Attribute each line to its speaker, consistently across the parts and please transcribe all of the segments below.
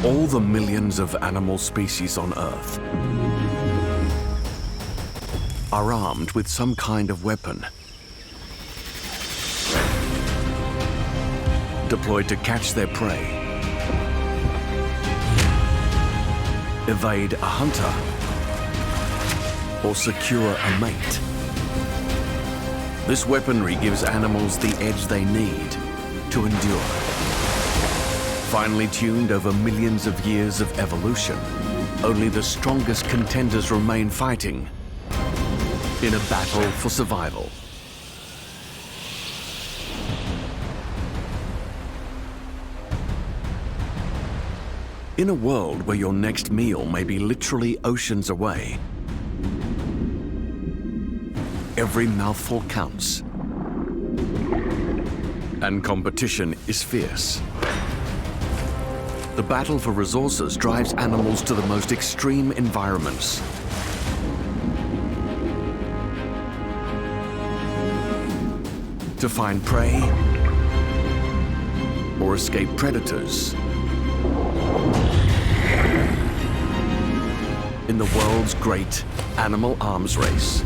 Speaker 1: All the millions of animal species on Earth are armed with some kind of weapon, deployed to catch their prey, evade a hunter, or secure a mate. This weaponry gives animals the edge they need to endure. Finely tuned over millions of years of evolution, only the strongest contenders remain fighting in a battle for survival. In a world where your next meal may be literally oceans away, every mouthful counts, and competition is fierce. The battle for resources drives animals to the most extreme environments. To find prey or escape predators in the world's great animal arms race.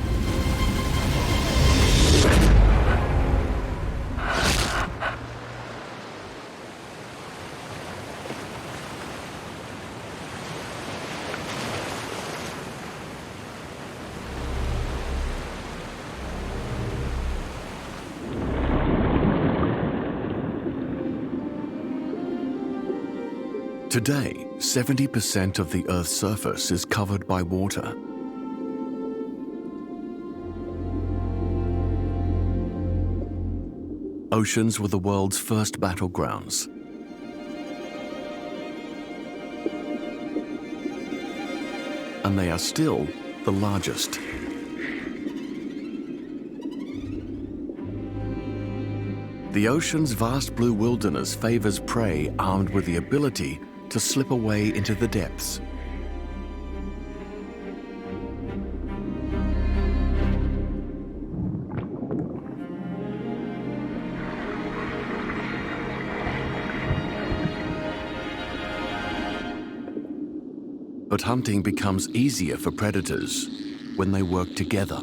Speaker 1: Today, 70% of the Earth's surface is covered by water. Oceans were the world's first battlegrounds. And they are still the largest. The ocean's vast blue wilderness favors prey armed with the ability to slip away into the depths. But hunting becomes easier for predators when they work together.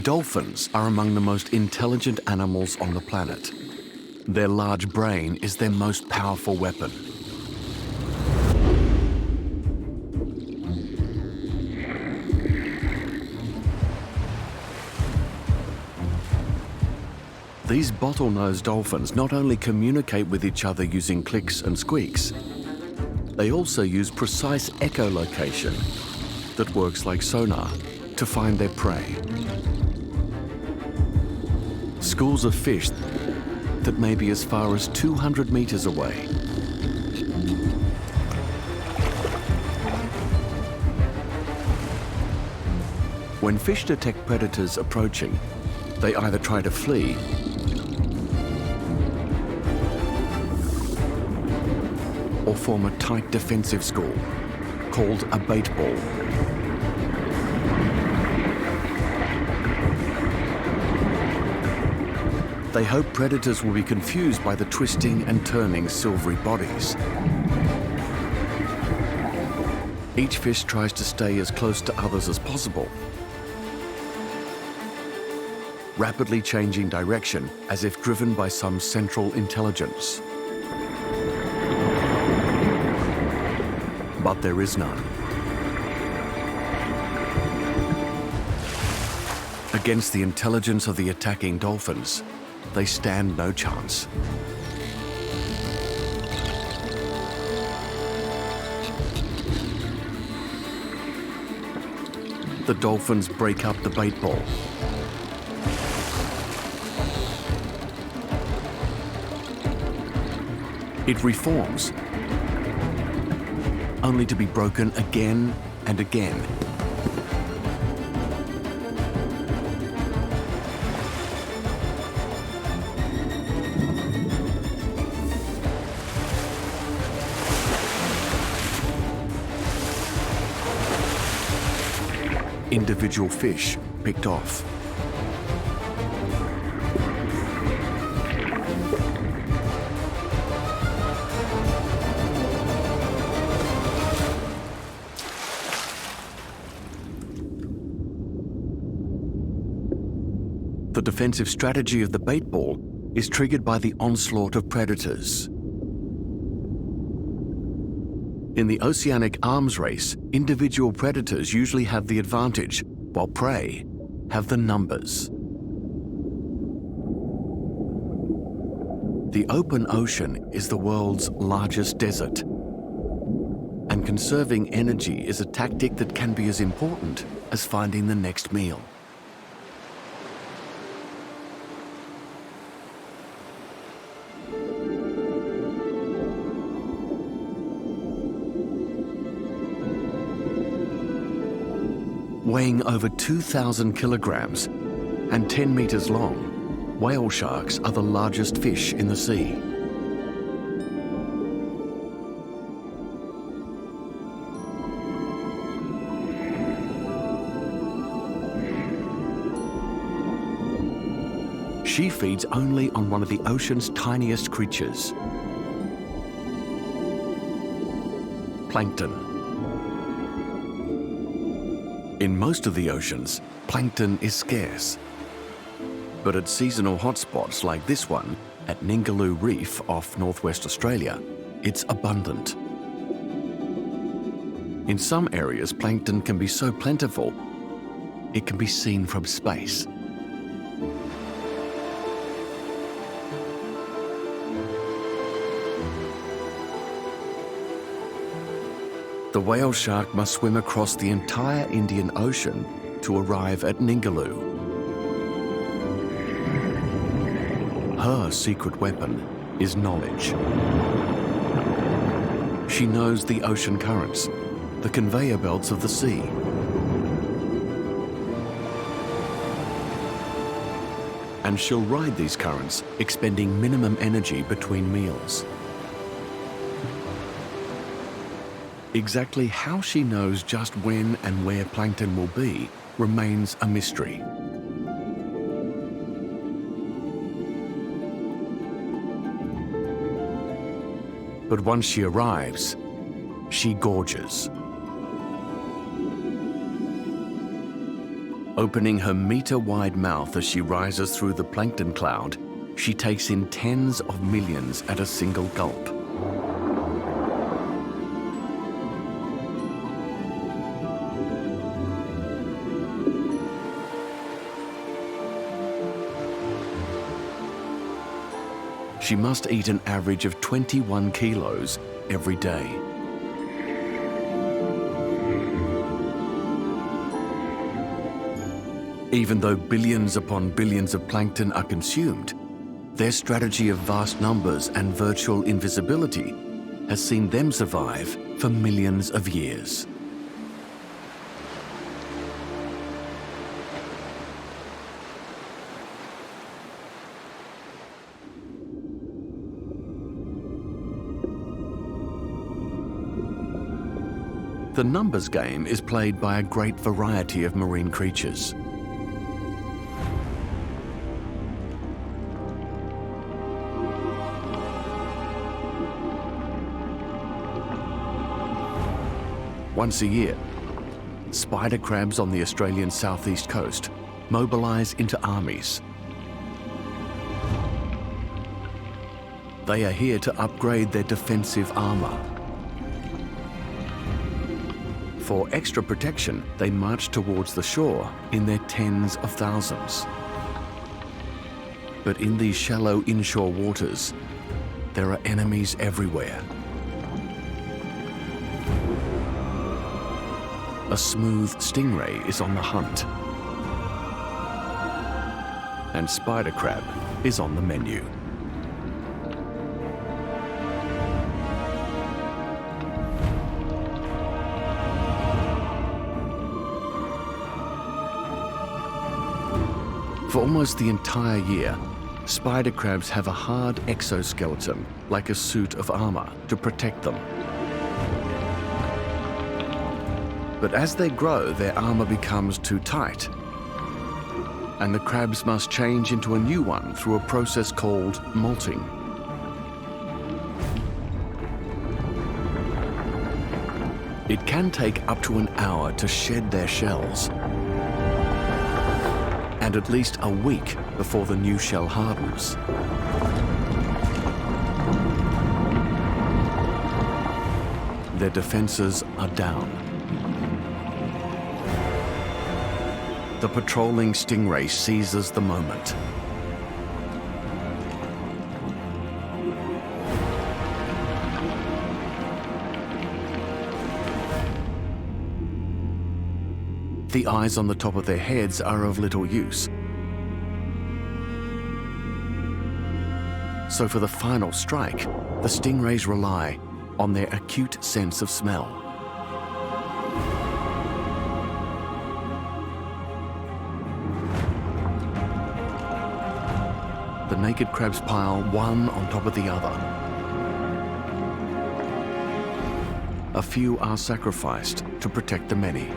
Speaker 1: Dolphins are among the most intelligent animals on the planet. Their large brain is their most powerful weapon. These bottlenose dolphins not only communicate with each other using clicks and squeaks, they also use precise echolocation that works like sonar to find their prey. Schools of fish that may be as far as 200 meters away. When fish detect predators approaching, they either try to flee or form a tight defensive school called a bait ball. They hope predators will be confused by the twisting and turning silvery bodies. Each fish tries to stay as close to others as possible, rapidly changing direction as if driven by some central intelligence. But there is none. Against the intelligence of the attacking dolphins, they stand no chance. The dolphins break up the bait ball. It reforms, only to be broken again and again. Individual fish picked off. The defensive strategy of the bait ball is triggered by the onslaught of predators. In the oceanic arms race, individual predators usually have the advantage, while prey have the numbers. The open ocean is the world's largest desert, and conserving energy is a tactic that can be as important as finding the next meal. Weighing over 2,000 kilograms and 10 meters long, whale sharks are the largest fish in the sea. She feeds only on one of the ocean's tiniest creatures, plankton. In most of the oceans, plankton is scarce. But at seasonal hotspots like this one at Ningaloo Reef off northwest Australia, it's abundant. In some areas, plankton can be so plentiful, it can be seen from space. The whale shark must swim across the entire Indian Ocean to arrive at Ningaloo. Her secret weapon is knowledge. She knows the ocean currents, the conveyor belts of the sea. And she'll ride these currents, expending minimum energy between meals. Exactly how she knows just when and where plankton will be remains a mystery. But once she arrives, she gorges. Opening her meter-wide mouth as she rises through the plankton cloud, she takes in tens of millions at a single gulp. She must eat an average of 21 kilos every day. Even though billions upon billions of plankton are consumed, their strategy of vast numbers and virtual invisibility has seen them survive for millions of years. The numbers game is played by a great variety of marine creatures. Once a year, spider crabs on the Australian southeast coast mobilise into armies. They are here to upgrade their defensive armour. For extra protection, they march towards the shore in their tens of thousands. But in these shallow inshore waters, there are enemies everywhere. A smooth stingray is on the hunt, and spider crab is on the menu. For almost the entire year, spider crabs have a hard exoskeleton, like a suit of armor, to protect them. But as they grow, their armor becomes too tight, and the crabs must change into a new one through a process called molting. It can take up to an hour to shed their shells. and at least a week before the new shell hardens. Their defenses are down. The patrolling stingray seizes the moment. The eyes on the top of their heads are of little use. So for the final strike, the stingrays rely on their acute sense of smell. The naked crabs pile one on top of the other. A few are sacrificed to protect the many.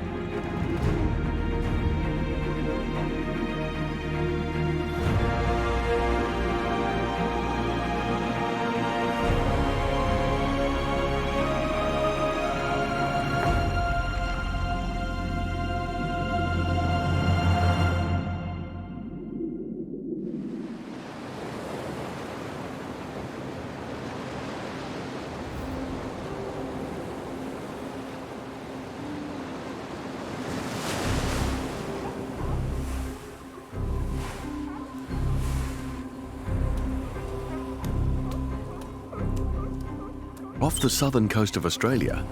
Speaker 1: Off the southern coast of Australia,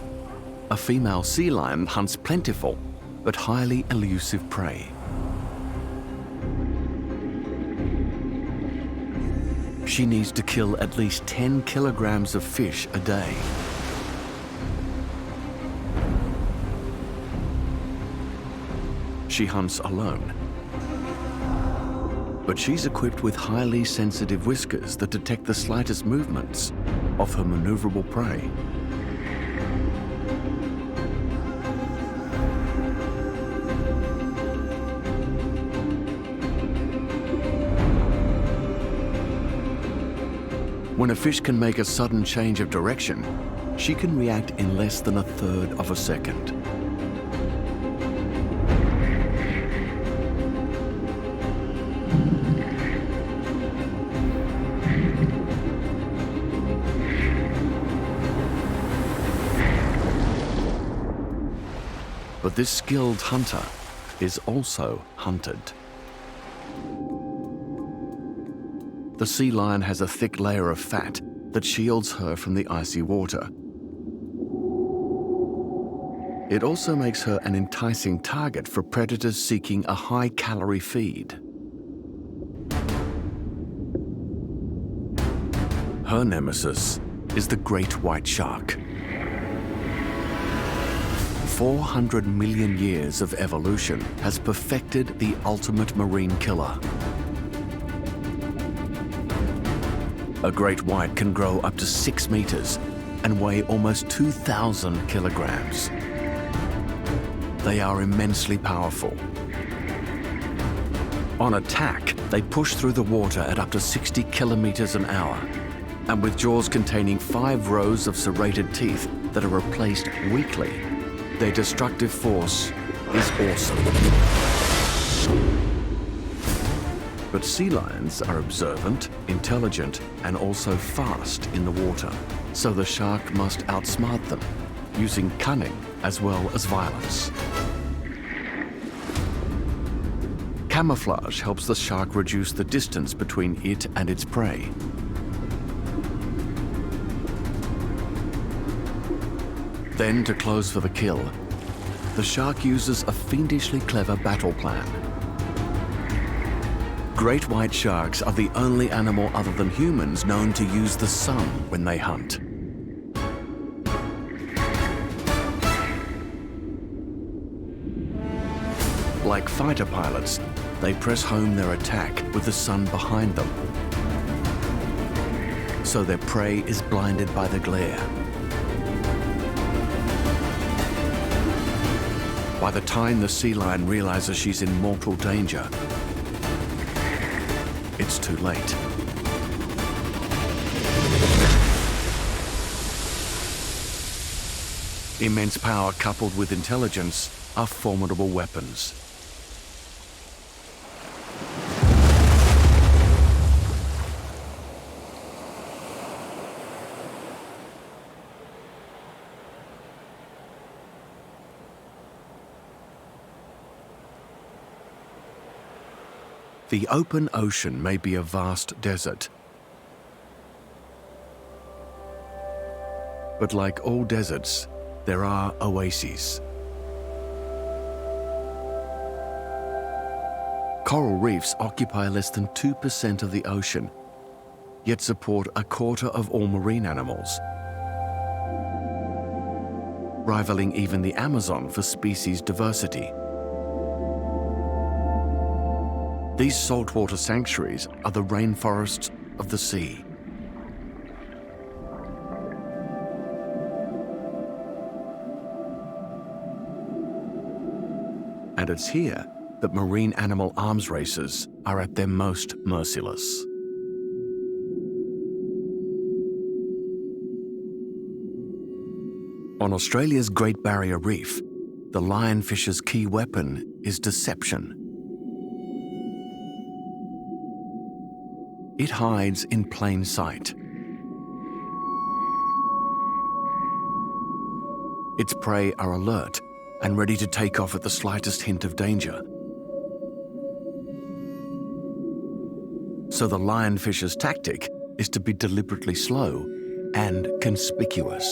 Speaker 1: a female sea lion hunts plentiful but highly elusive prey. She needs to kill at least 10 kilograms of fish a day. She hunts alone. But she's equipped with highly sensitive whiskers that detect the slightest movements of her maneuverable prey. When a fish can make a sudden change of direction, she can react in less than a third of a second. But this skilled hunter is also hunted. The sea lion has a thick layer of fat that shields her from the icy water. It also makes her an enticing target for predators seeking a high-calorie feed. Her nemesis is the great white shark. 400 million years of evolution has perfected the ultimate marine killer. A great white can grow up to 6 meters and weigh almost 2,000 kilograms. They are immensely powerful. On attack, they push through the water at up to 60 kilometers an hour, and with jaws containing 5 rows of serrated teeth that are replaced weekly, their destructive force is awesome. But sea lions are observant, intelligent, and also fast in the water, so the shark must outsmart them, using cunning as well as violence. Camouflage helps the shark reduce the distance between it and its prey. Then, to close for the kill, the shark uses a fiendishly clever battle plan. Great white sharks are the only animal other than humans known to use the sun when they hunt. Like fighter pilots, they press home their attack with the sun behind them, so their prey is blinded by the glare. By the time the sea lion realizes she's in mortal danger, it's too late. Immense power coupled with intelligence are formidable weapons. The open ocean may be a vast desert. But like all deserts, there are oases. Coral reefs occupy less than 2% of the ocean, yet support a quarter of all marine animals, rivaling even the Amazon for species diversity. These saltwater sanctuaries are the rainforests of the sea. And it's here that marine animal arms races are at their most merciless. On Australia's Great Barrier Reef, the lionfish's key weapon is deception. It hides in plain sight. Its prey are alert and ready to take off at the slightest hint of danger. So the lionfish's tactic is to be deliberately slow and conspicuous.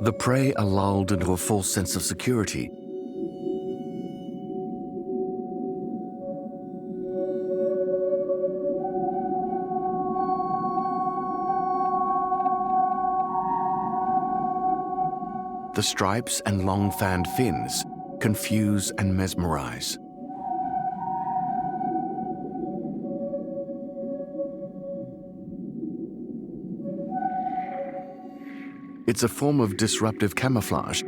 Speaker 1: The prey are lulled into a false sense of security. The stripes and long fanned fins confuse and mesmerize. It's a form of disruptive camouflage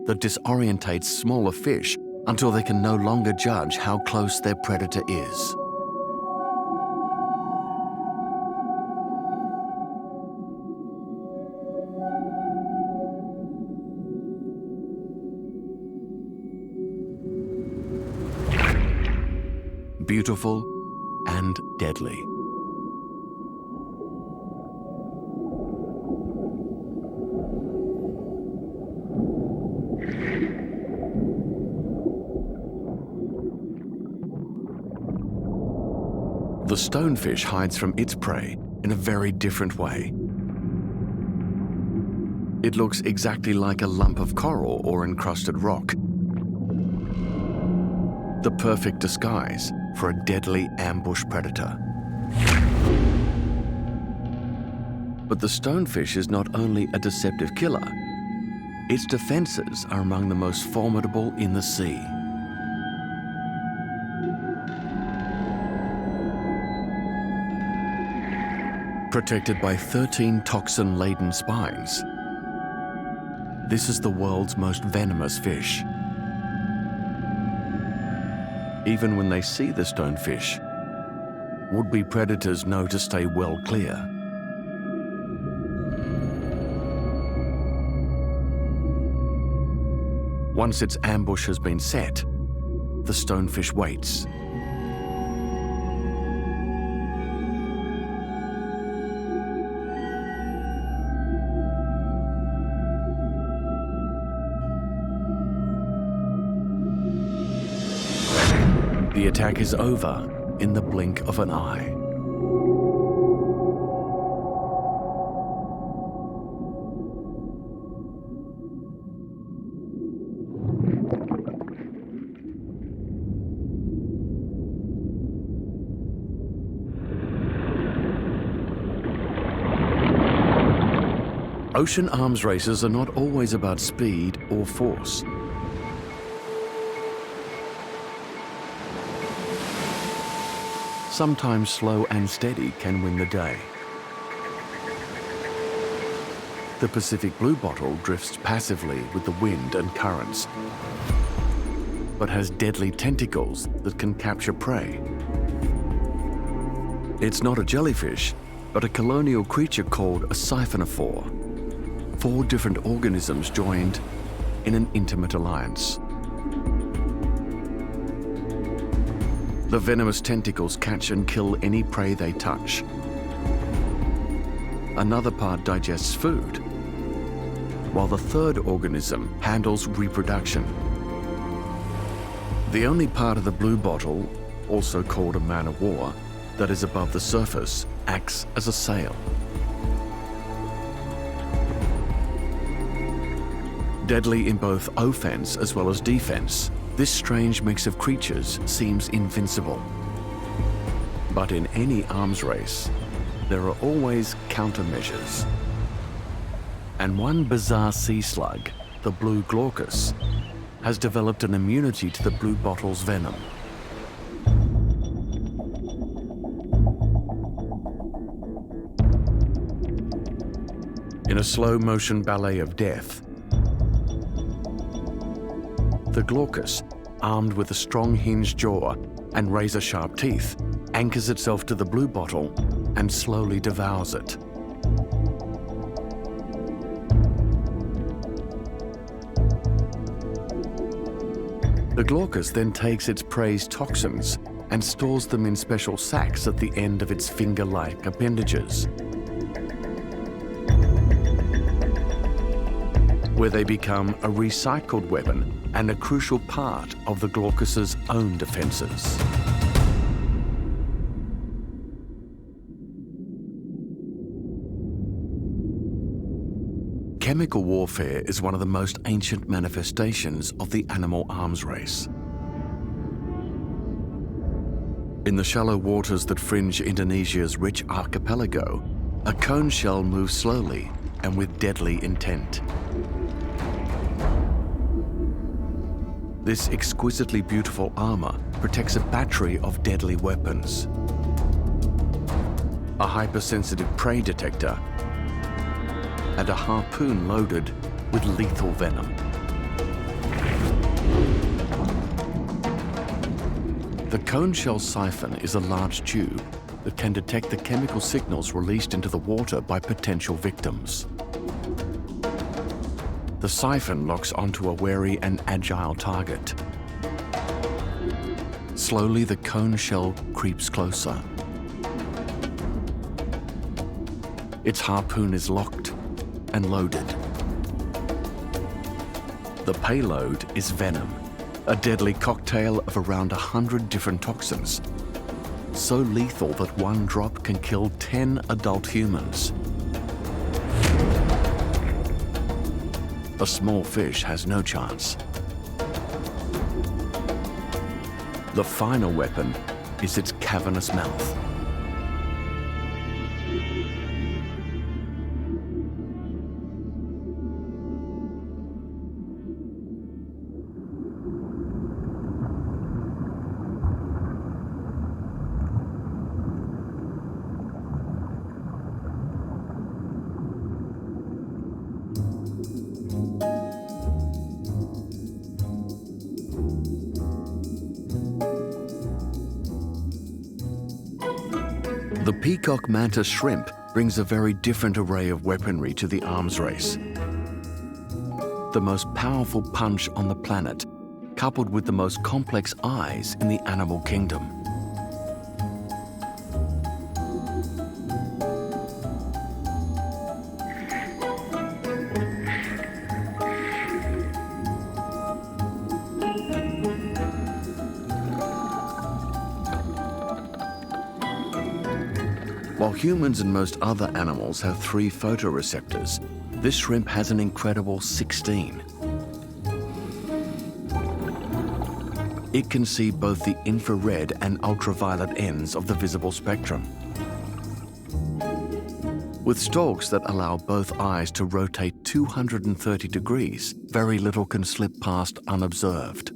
Speaker 1: that disorientates smaller fish until they can no longer judge how close their predator is. Beautiful and deadly. The stonefish hides from its prey in a very different way. It looks exactly like a lump of coral or encrusted rock. The perfect disguise for a deadly ambush predator. But the stonefish is not only a deceptive killer, its defenses are among the most formidable in the sea. Protected by 13 toxin-laden spines, this is the world's most venomous fish. Even when they see the stonefish, would-be predators know to stay well clear. Once its ambush has been set, the stonefish waits. The attack is over in the blink of an eye. Ocean arms races are not always about speed or force. Sometimes slow and steady can win the day. The Pacific bluebottle drifts passively with the wind and currents, but has deadly tentacles that can capture prey. It's not a jellyfish, but a colonial creature called a siphonophore. 4 different organisms joined in an intimate alliance. The venomous tentacles catch and kill any prey they touch. Another part digests food, while the third organism handles reproduction. The only part of the bluebottle, also called a man-of-war, that is above the surface acts as a sail. Deadly in both offense as well as defense, this strange mix of creatures seems invincible. But in any arms race, there are always countermeasures. And one bizarre sea slug, the blue glaucus, has developed an immunity to the bluebottle's venom. In a slow-motion ballet of death, the glaucus, armed with a strong hinged jaw and razor-sharp teeth, anchors itself to the bluebottle and slowly devours it. The glaucus then takes its prey's toxins and stores them in special sacs at the end of its finger-like appendages, where they become a recycled weapon and a crucial part of the glaucus's own defenses. Chemical warfare is one of the most ancient manifestations of the animal arms race. In the shallow waters that fringe Indonesia's rich archipelago, a cone shell moves slowly and with deadly intent. This exquisitely beautiful armor protects a battery of deadly weapons, a hypersensitive prey detector, and a harpoon loaded with lethal venom. The cone shell siphon is a large tube that can detect the chemical signals released into the water by potential victims. The siphon locks onto a wary and agile target. Slowly, the cone shell creeps closer. Its harpoon is locked and loaded. The payload is venom, a deadly cocktail of around 100 different toxins, so lethal that one drop can kill 10 adult humans. A small fish has no chance. The final weapon is its cavernous mouth. The peacock mantis shrimp brings a very different array of weaponry to the arms race. The most powerful punch on the planet, coupled with the most complex eyes in the animal kingdom. While humans and most other animals have 3 photoreceptors, this shrimp has an incredible 16. It can see both the infrared and ultraviolet ends of the visible spectrum. With stalks that allow both eyes to rotate 230 degrees, very little can slip past unobserved.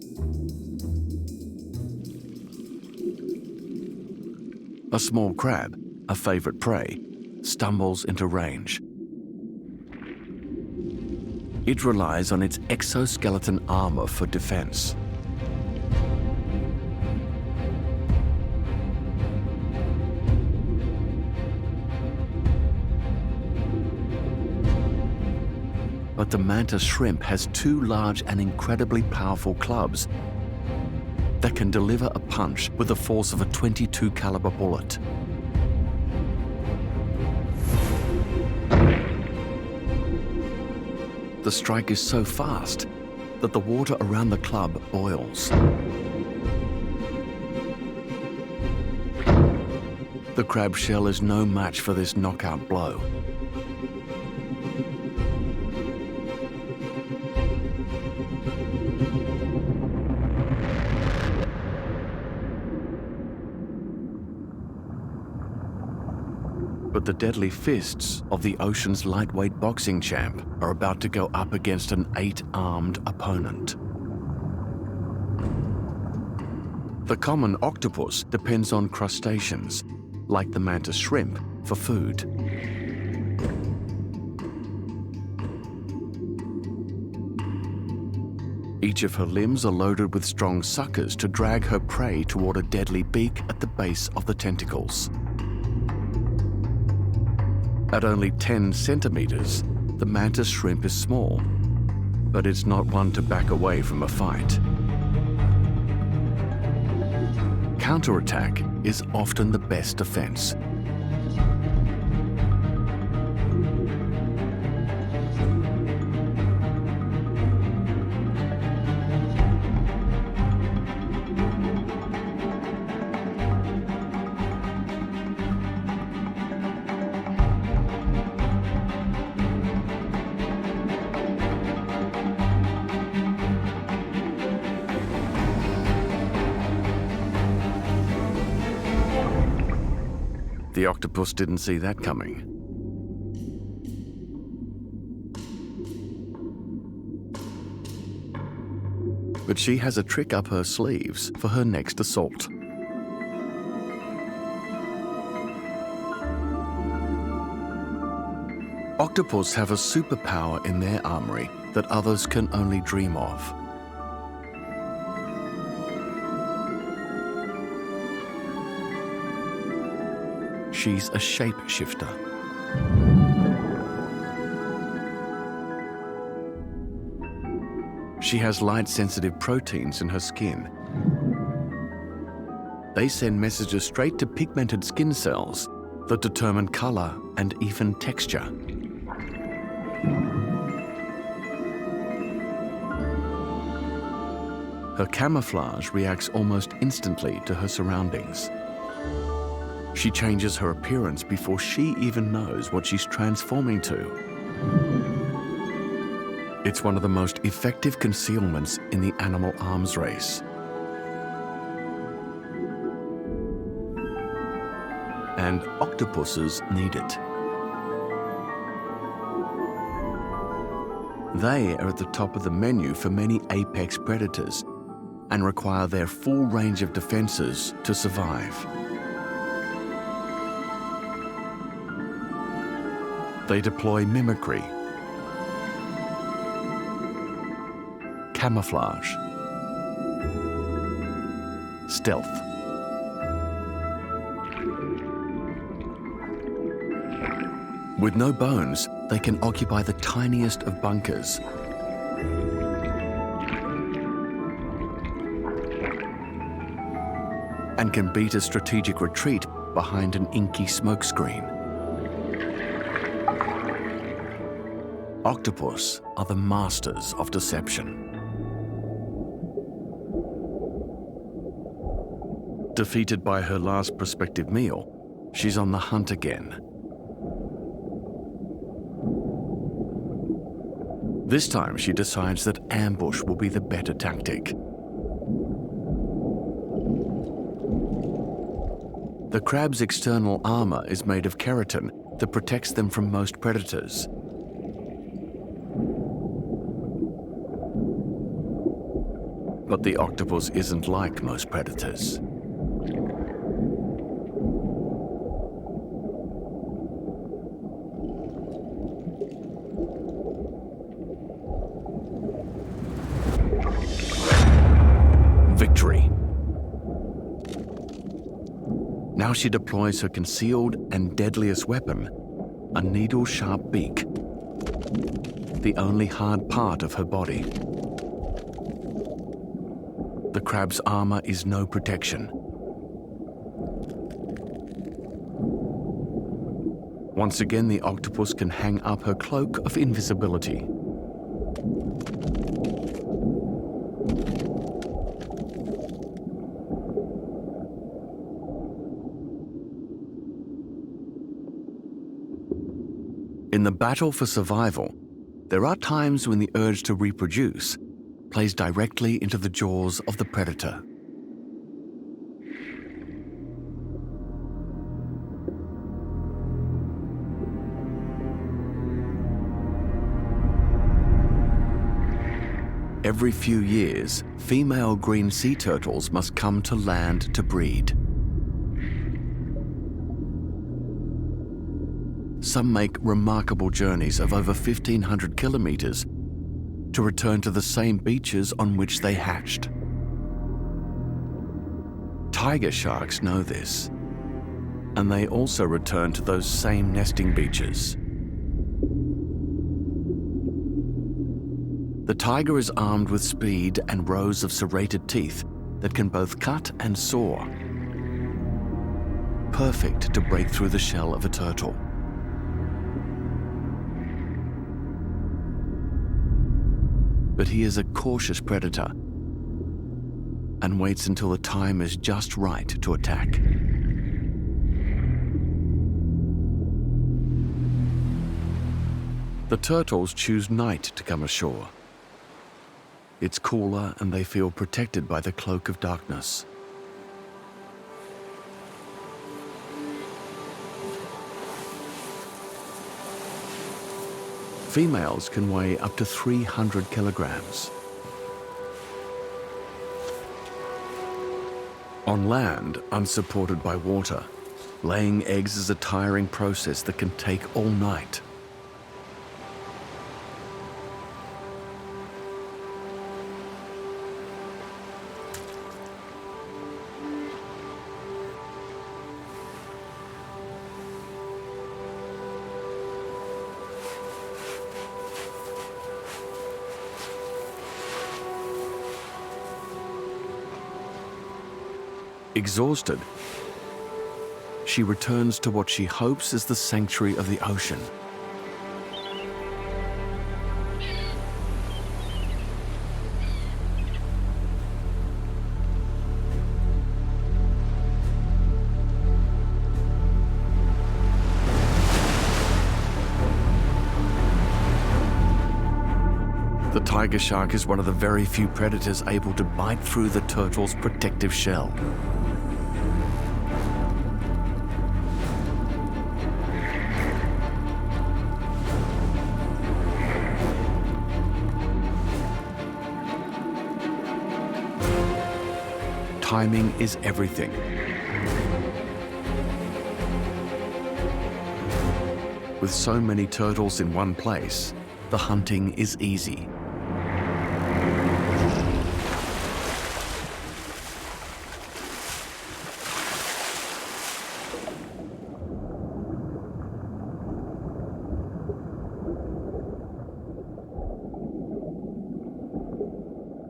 Speaker 1: A small crab, a favorite prey, stumbles into range. It relies on its exoskeleton armor for defense. But the mantis shrimp has 2 large and incredibly powerful clubs that can deliver a punch with the force of a .22 caliber bullet. The the strike is so fast that the water around the club boils. The crab shell is no match for this knockout blow. But the deadly fists of the ocean's lightweight boxing champ are about to go up against an 8-armed opponent. The common octopus depends on crustaceans, like the mantis shrimp, for food. Each of her limbs are loaded with strong suckers to drag her prey toward a deadly beak at the base of the tentacles. At only 10 centimeters, the mantis shrimp is small, but it's not one to back away from a fight. Counterattack is often the best defense. The octopus didn't see that coming. But she has a trick up her sleeves for her next assault. Octopus have a superpower in their armory that others can only dream of. She's a shapeshifter. She has light-sensitive proteins in her skin. They send messages straight to pigmented skin cells that determine color and even texture. Her camouflage reacts almost instantly to her surroundings. She changes her appearance before she even knows what she's transforming to. It's one of the most effective concealments in the animal arms race. And octopuses need it. They are at the top of the menu for many apex predators and require their full range of defenses to survive. They deploy mimicry, camouflage, stealth. With no bones, they can occupy the tiniest of bunkers. And can beat a strategic retreat behind an inky smokescreen. Octopus are the masters of deception. Defeated by her last prospective meal, she's on the hunt again. This time she decides that ambush will be the better tactic. The crab's external armor is made of keratin that protects them from most predators. But the octopus isn't like most predators. Victory. Now she deploys her concealed and deadliest weapon, a needle-sharp beak, the only hard part of her body. The crab's armor is no protection. Once again, the octopus can hang up her cloak of invisibility. In the battle for survival, there are times when the urge to reproduce plays directly into the jaws of the predator. Every few years, female green sea turtles must come to land to breed. Some make remarkable journeys of over 1,500 kilometers to return to the same beaches on which they hatched. Tiger sharks know this, and they also return to those same nesting beaches. The tiger is armed with speed and rows of serrated teeth that can both cut and saw, perfect to break through the shell of a turtle. But he is a cautious predator and waits until the time is just right to attack. The turtles choose night to come ashore. It's cooler and they feel protected by the cloak of darkness. Females can weigh up to 300 kilograms. On land, unsupported by water, laying eggs is a tiring process that can take all night. Exhausted, she returns to what she hopes is the sanctuary of the ocean. The tiger shark is one of the very few predators able to bite through the turtle's protective shell. Timing is everything. With so many turtles in one place, the hunting is easy.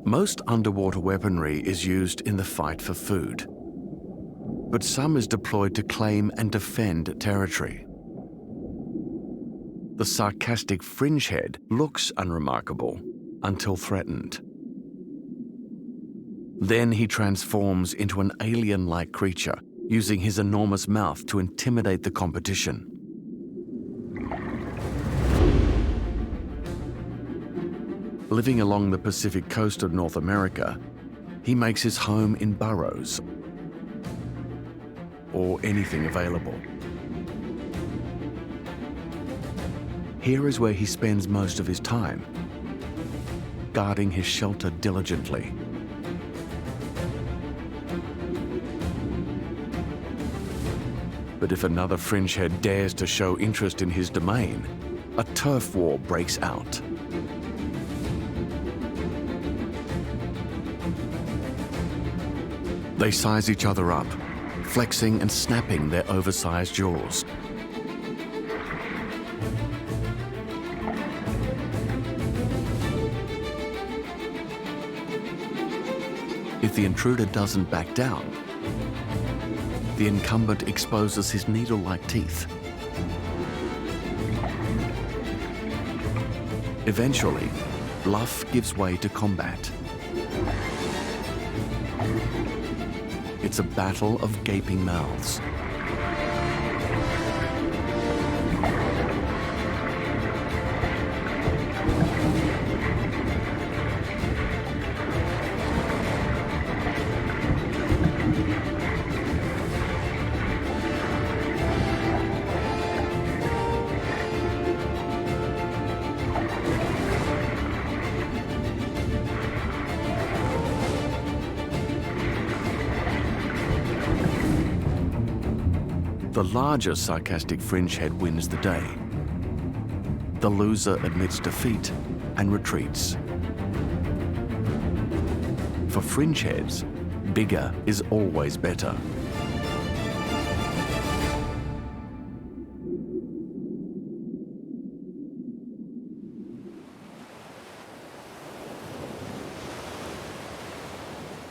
Speaker 1: Most underwater weaponry is used in the fight for food, but some is deployed to claim and defend territory. The sarcastic fringehead looks unremarkable until threatened. Then he transforms into an alien-like creature, using his enormous mouth to intimidate the competition. Living along the Pacific coast of North America, he makes his home in burrows or anything available. Here is where he spends most of his time, guarding his shelter diligently. But if another fringehead dares to show interest in his domain, a turf war breaks out. They size each other up, flexing and snapping their oversized jaws. If the intruder doesn't back down, the incumbent exposes his needle-like teeth. Eventually, bluff gives way to combat. It's a battle of gaping mouths. The larger sarcastic fringehead wins the day. The loser admits defeat and retreats. For fringeheads, bigger is always better.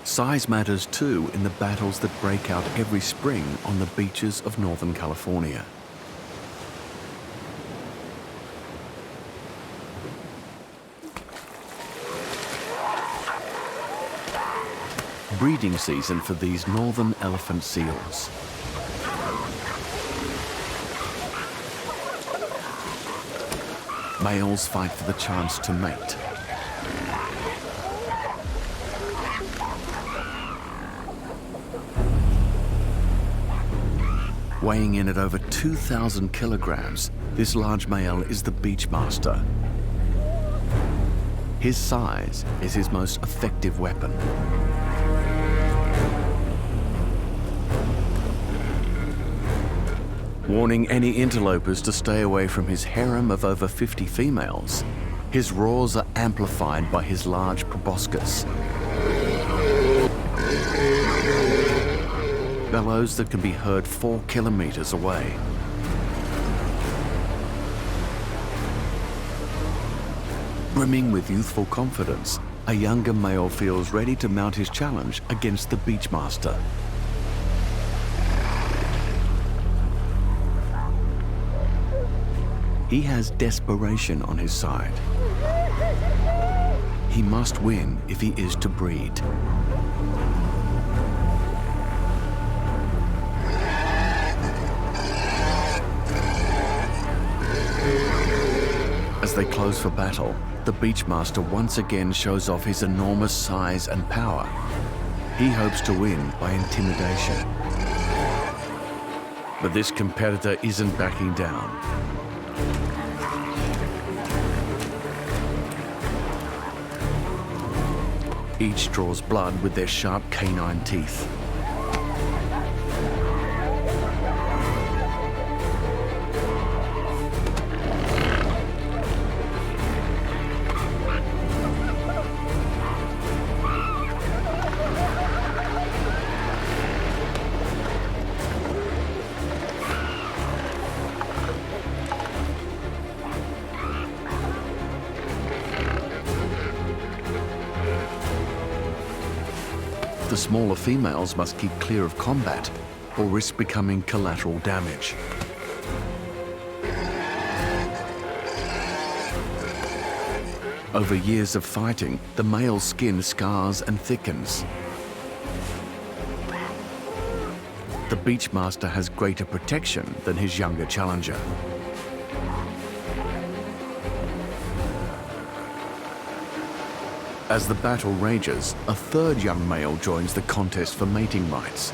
Speaker 1: Size matters too in the battles that break out every spring on the beaches of Northern California. Breeding season for these northern elephant seals. Males fight for the chance to mate. Weighing in at over 2,000 kilograms, this large male is the Beachmaster. His size is his most effective weapon. Warning any interlopers to stay away from his harem of over 50 females, his roars are amplified by his large proboscis. Bellows that can be heard 4 kilometers away. Brimming with youthful confidence, a younger male feels ready to mount his challenge against the Beachmaster. He has desperation on his side. He must win if he is to breed. As they close for battle, the Beachmaster once again shows off his enormous size and power. He hopes to win by intimidation. But this competitor isn't backing down. Each draws blood with their sharp canine teeth. The smaller females must keep clear of combat or risk becoming collateral damage. Over years of fighting, the male's skin scars and thickens. The Beachmaster has greater protection than his younger challenger. As the battle rages, a third young male joins the contest for mating rights.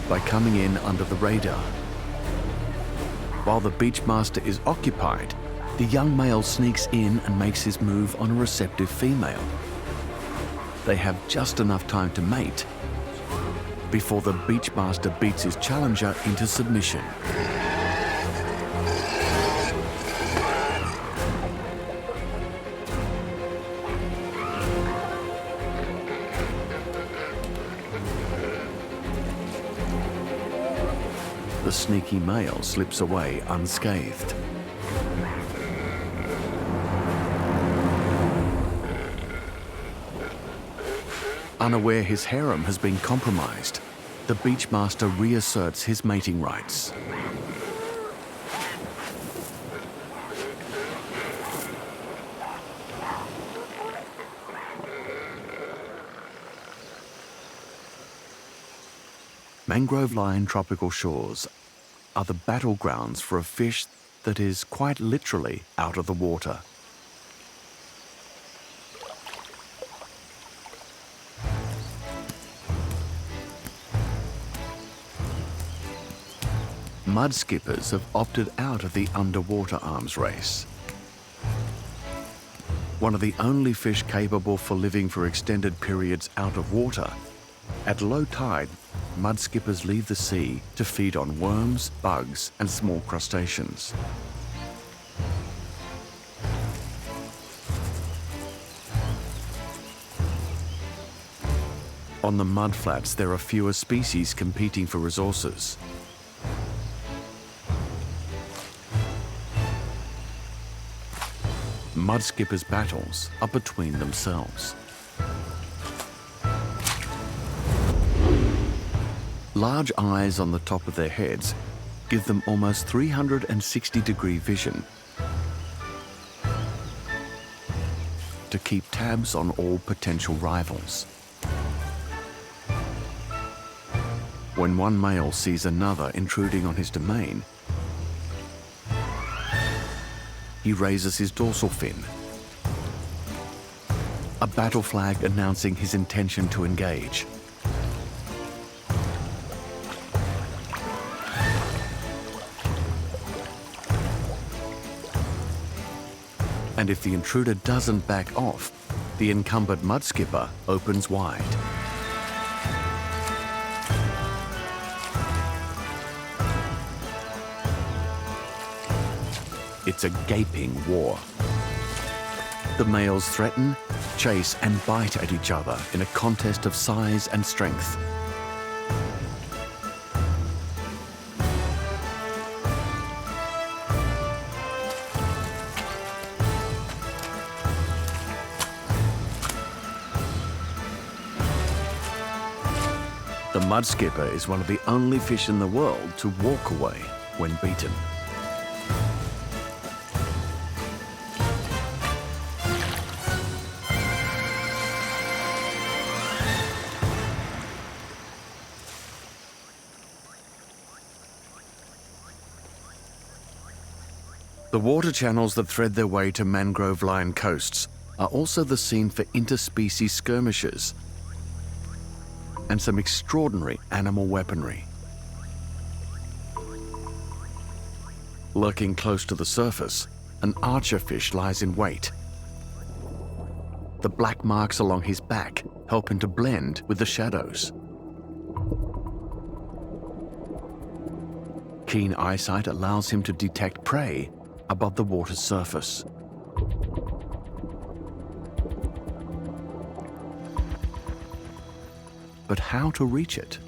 Speaker 1: By coming in under the radar. While the Beachmaster is occupied, the young male sneaks in and makes his move on a receptive female. They have just enough time to mate before the Beachmaster beats his challenger into submission. The sneaky male slips away unscathed. Unaware his harem has been compromised, the Beachmaster reasserts his mating rights. Mangrove-lined tropical shores are the battlegrounds for a fish that is quite literally out of the water. Mudskippers have opted out of the underwater arms race. One of the only fish capable for living for extended periods out of water, at low tide, mudskippers leave the sea to feed on worms, bugs, and small crustaceans. On the mudflats, there are fewer species competing for resources. Mudskippers' battles are between themselves. Large eyes on the top of their heads give them almost 360-degree vision to keep tabs on all potential rivals. When one male sees another intruding on his domain, he raises his dorsal fin, a battle flag announcing his intention to engage. And if the intruder doesn't back off, the encumbered mudskipper opens wide. It's a gaping war. The males threaten, chase, and bite at each other in a contest of size and strength. The mudskipper is one of the only fish in the world to walk away when beaten. The water channels that thread their way to mangrove-lined coasts are also the scene for interspecies skirmishes and some extraordinary animal weaponry. Lurking close to the surface, an archerfish lies in wait. The black marks along his back help him to blend with the shadows. Keen eyesight allows him to detect prey above the water's surface. But how to reach it?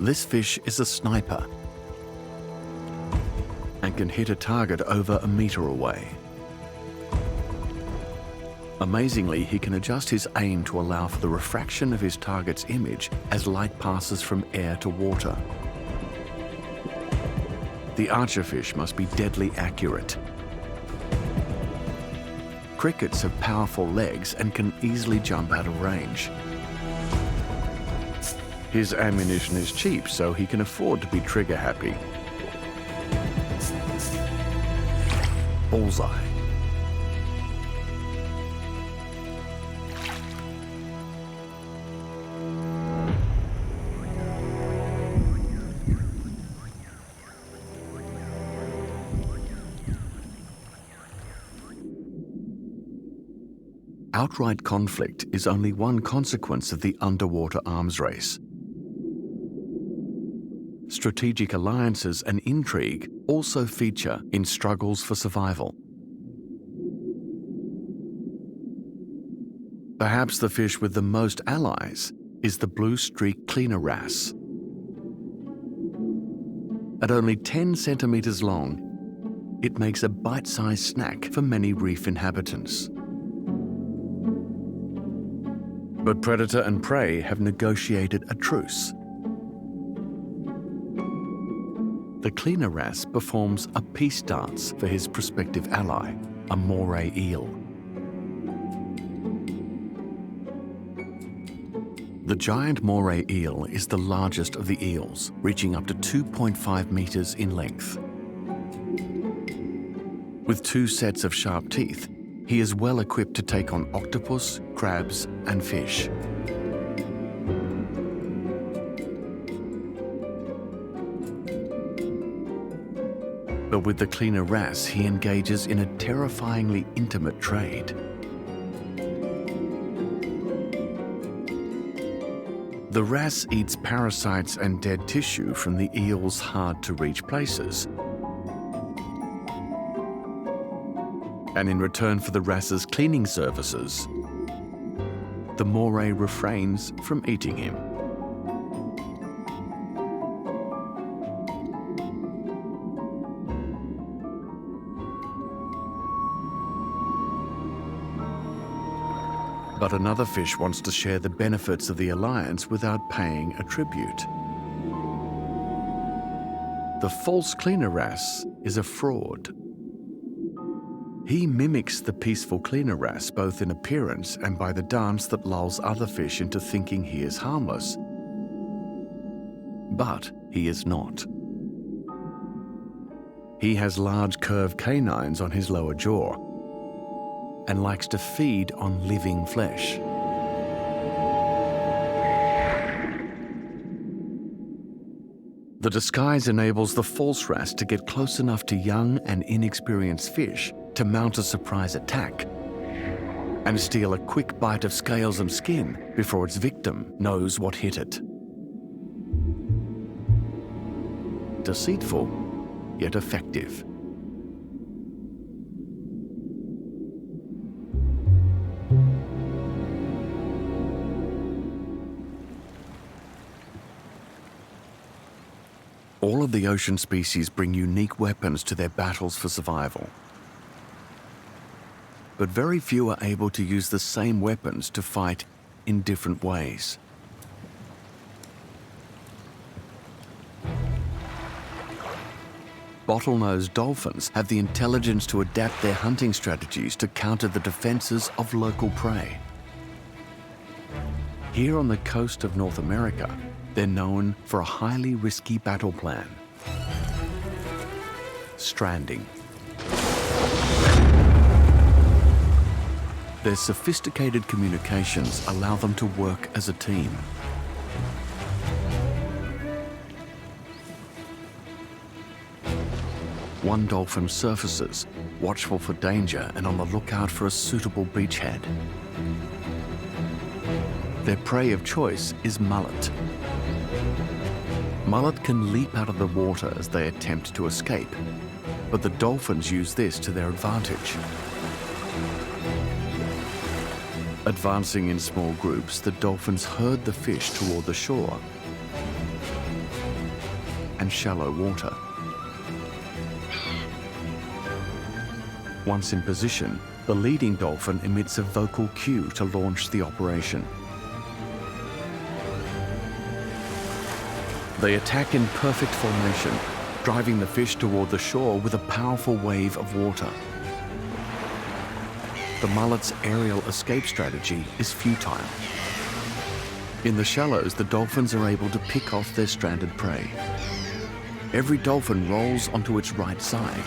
Speaker 1: This fish is a sniper and can hit a target over a meter away. Amazingly, he can adjust his aim to allow for the refraction of his target's image as light passes from air to water. The archerfish must be deadly accurate. Crickets have powerful legs and can easily jump out of range. His ammunition is cheap, so he can afford to be trigger happy. Bullseye. Outright conflict is only one consequence of the underwater arms race. Strategic alliances and intrigue also feature in struggles for survival. Perhaps the fish with the most allies is the blue-streaked cleaner wrasse. At only 10 centimeters long, it makes a bite-sized snack for many reef inhabitants. But predator and prey have negotiated a truce. The cleaner wrasse performs a peace dance for his prospective ally, a moray eel. The giant moray eel is the largest of the eels, reaching up to 2.5 meters in length. With 2 sets of sharp teeth, he is well equipped to take on octopus, crabs, and fish. But with the cleaner wrasse, he engages in a terrifyingly intimate trade. The wrasse eats parasites and dead tissue from the eel's hard-to-reach places. And in return for the wrasse's cleaning services, the moray refrains from eating him. But another fish wants to share the benefits of the alliance without paying a tribute. The false cleaner wrasse is a fraud. He mimics the peaceful cleaner wrasse both in appearance and by the dance that lulls other fish into thinking he is harmless. But he is not. He has large curved canines on his lower jaw and likes to feed on living flesh. The disguise enables the false wrasse to get close enough to young and inexperienced fish to mount a surprise attack and steal a quick bite of scales and skin before its victim knows what hit it. Deceitful, yet effective. All of the ocean species bring unique weapons to their battles for survival. But very few are able to use the same weapons to fight in different ways. Bottlenose dolphins have the intelligence to adapt their hunting strategies to counter the defenses of local prey. Here on the coast of North America, they're known for a highly risky battle plan: stranding. Their sophisticated communications allow them to work as a team. One dolphin surfaces, watchful for danger and on the lookout for a suitable beachhead. Their prey of choice is mullet. Mullet can leap out of the water as they attempt to escape, but the dolphins use this to their advantage. Advancing in small groups, the dolphins herd the fish toward the shore and shallow water. Once in position, the leading dolphin emits a vocal cue to launch the operation. They attack in perfect formation, driving the fish toward the shore with a powerful wave of water. The mullet's aerial escape strategy is futile. In the shallows, the dolphins are able to pick off their stranded prey. Every dolphin rolls onto its right side,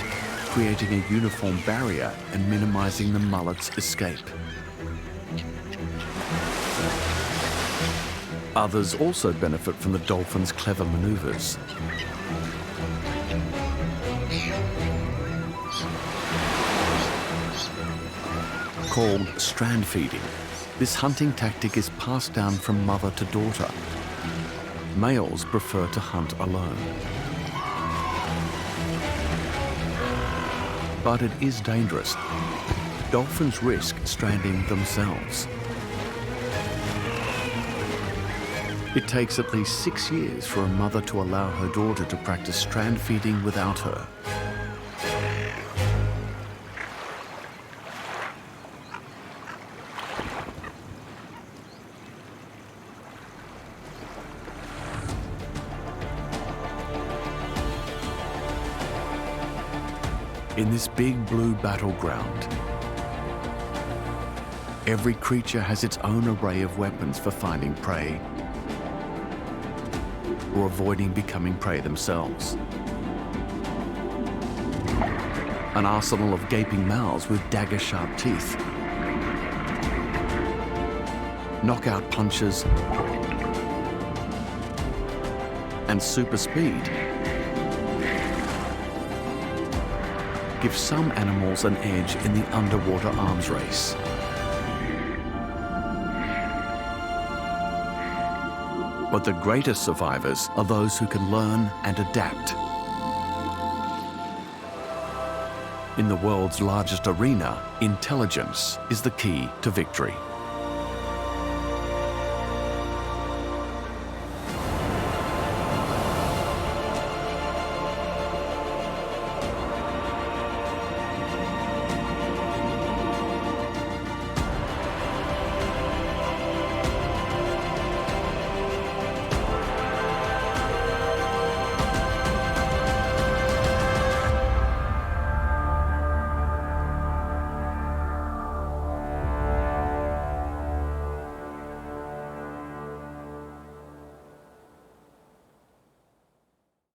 Speaker 1: creating a uniform barrier and minimizing the mullet's escape. Others also benefit from the dolphin's clever maneuvers. Called strand feeding, this hunting tactic is passed down from mother to daughter. Males prefer to hunt alone. But it is dangerous. Dolphins risk stranding themselves. It takes at least 6 years for a mother to allow her daughter to practice strand feeding without her. In this big blue battleground, Every creature has its own array of weapons for finding prey or avoiding becoming prey themselves. An arsenal of gaping mouths with dagger-sharp teeth, knockout punches, and super speed give some animals an edge in the underwater arms race. But the greatest survivors are those who can learn and adapt. In the world's largest arena, intelligence is the key to victory.